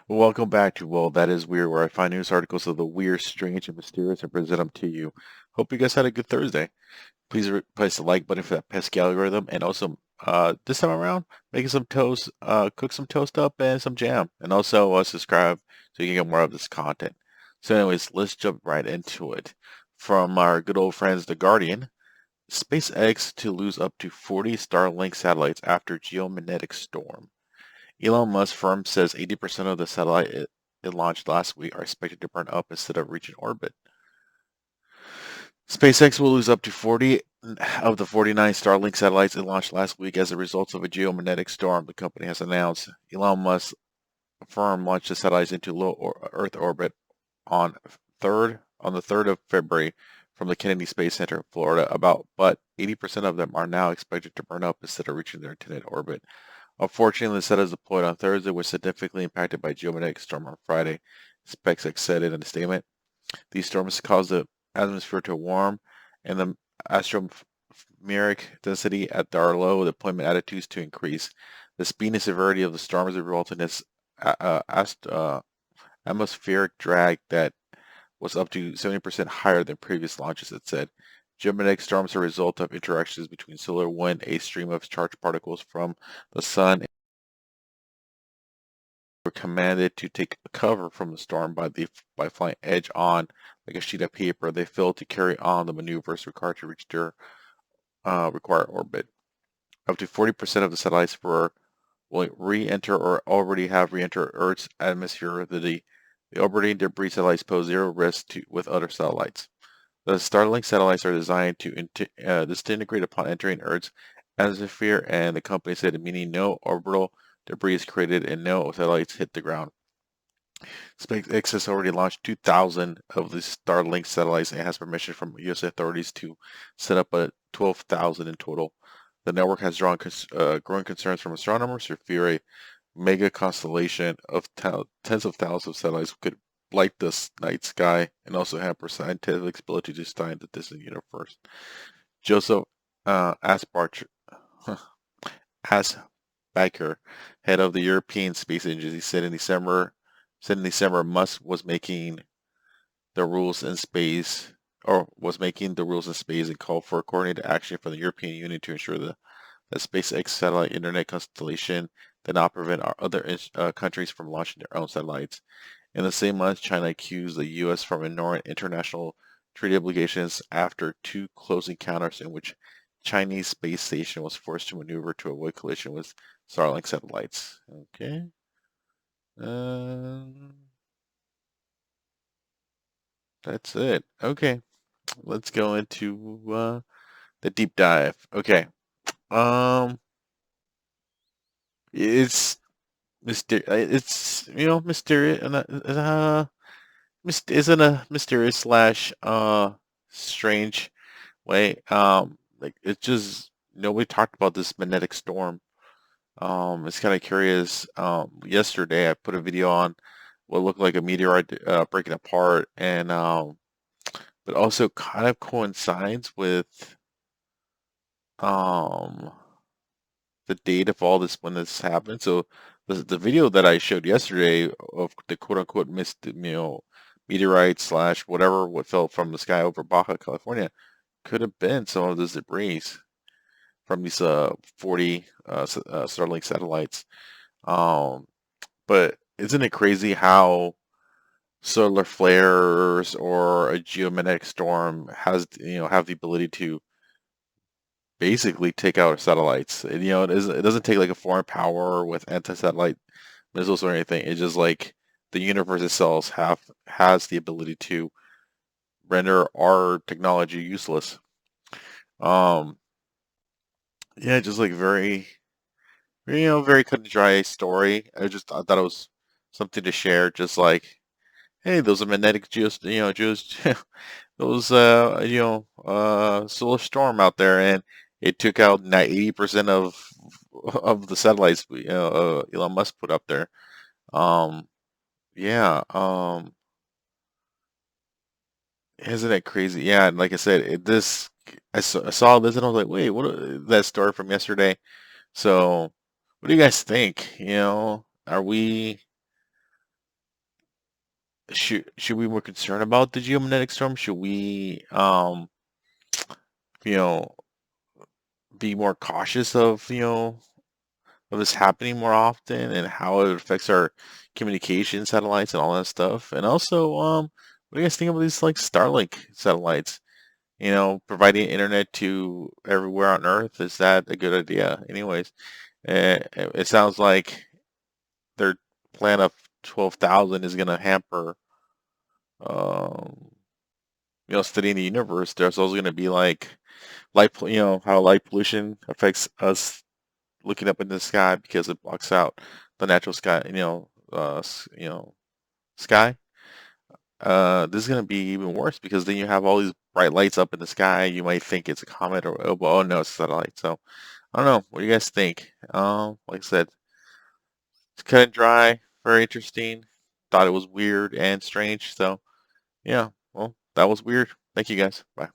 Welcome back to Well, That Is Weird, where I find news articles of the weird, strange, and mysterious and present them to you. Hope you guys had a good Thursday. Please press the like button for that pesky algorithm, and also this time around, making some toast, cook some toast up and some jam, and also subscribe so you can get more of this content. So, anyways, let's jump right into it. From our good old friends, The Guardian, SpaceX to lose up to 40 Starlink satellites after geomagnetic storm. Elon Musk firm says 80% of the satellite it launched last week are expected to burn up instead of reaching orbit. SpaceX will lose up to 40 of the 49 Starlink satellites it launched last week as a result of a geomagnetic storm, the company has announced. Elon Musk firm launched the satellites into low Earth orbit on the 3rd of February from the Kennedy Space Center in Florida, but 80% of them are now expected to burn up instead of reaching their intended orbit. Unfortunately, the satellites deployed on Thursday were significantly impacted by geomagnetic storm on Friday, SpaceX said in a statement. These storms caused the atmosphere to warm and the atmospheric density at our low deployment altitudes to increase. The speed and severity of the storms resulted in this atmospheric drag that was up to 70% higher than previous launches, it said. Geomagnetic storms are a result of interactions between solar wind, a stream of charged particles from the sun, were commanded to take cover from the storm by flying edge on like a sheet of paper. They failed to carry on the maneuvers required to reach their required orbit. Up to 40% of the satellites will re-enter or already have re-entered Earth's atmosphere. The orbiting debris satellites pose zero risk with other satellites. The Starlink satellites are designed to disintegrate upon entering Earth's atmosphere, and the company said, meaning no orbital debris is created and no satellites hit the ground. SpaceX has already launched 2,000 of the Starlink satellites and has permission from U.S. authorities to set up 12,000 in total. The network has drawn growing concerns from astronomers who fear a mega constellation of tens of thousands of satellites could blight the night sky and also hamper scientific ability to study the distant universe. Joseph Asbarcher, Asbacher, head of the European Space Agency, said in December Musk was making the rules in space and called for coordinated action from the European Union to ensure that SpaceX satellite internet constellation did not prevent our other countries from launching their own satellites. In the same month, China accused the U.S. from ignoring international treaty obligations after two close encounters in which Chinese space station was forced to maneuver to avoid collision with Starlink satellites. Okay. Um, that's it. Okay. Let's go into the deep dive. Okay. Um, it's it's mysterious and isn't a mysterious slash strange way. Like it's just nobody talked about this magnetic storm. It's kind of curious. Yesterday I put a video on what looked like a meteorite breaking apart, and but also kind of coincides with um the date of all this when this happened. So the video that I showed yesterday of the quote unquote meteorite slash whatever what fell from the sky over Baja California could have been some of this debris from these 40 Starlink satellites. Um, but isn't it crazy how solar flares or a geomagnetic storm have the ability to basically take out satellites? And, it doesn't take like a foreign power with anti-satellite missiles or anything. It's just like the universe itself has the ability to render our technology useless. Um, yeah, just like very cut and dry story. I thought it was something to share. Just like, hey, those are magnetic just those solar storm out there, and it took out 80% of the satellites Elon Musk put up there. Um, yeah. Isn't it crazy? Yeah, and like I said, I saw this and I was like, wait, that story from yesterday? So, what do you guys think? Are we? should we be more concerned about the geomagnetic storm? Should we you know be more cautious of of this happening more often and how it affects our communication satellites and all that stuff? And also, what do you guys think about these like Starlink satellites? Providing internet to everywhere on Earth, is that a good idea? Anyways, it sounds like their plan of 12,000 is going to hamper, um, studying the universe. There's also going to be like how light pollution affects us looking up in the sky because it blocks out the natural sky, sky. This is going to be even worse because then you have all these bright lights up in the sky. You might think it's a comet or, oh no, it's a satellite. So I don't know. What do you guys think? Like I said, it's cut and dry, very interesting. Thought it was weird and strange. So yeah, well, that was weird. Thank you guys. Bye.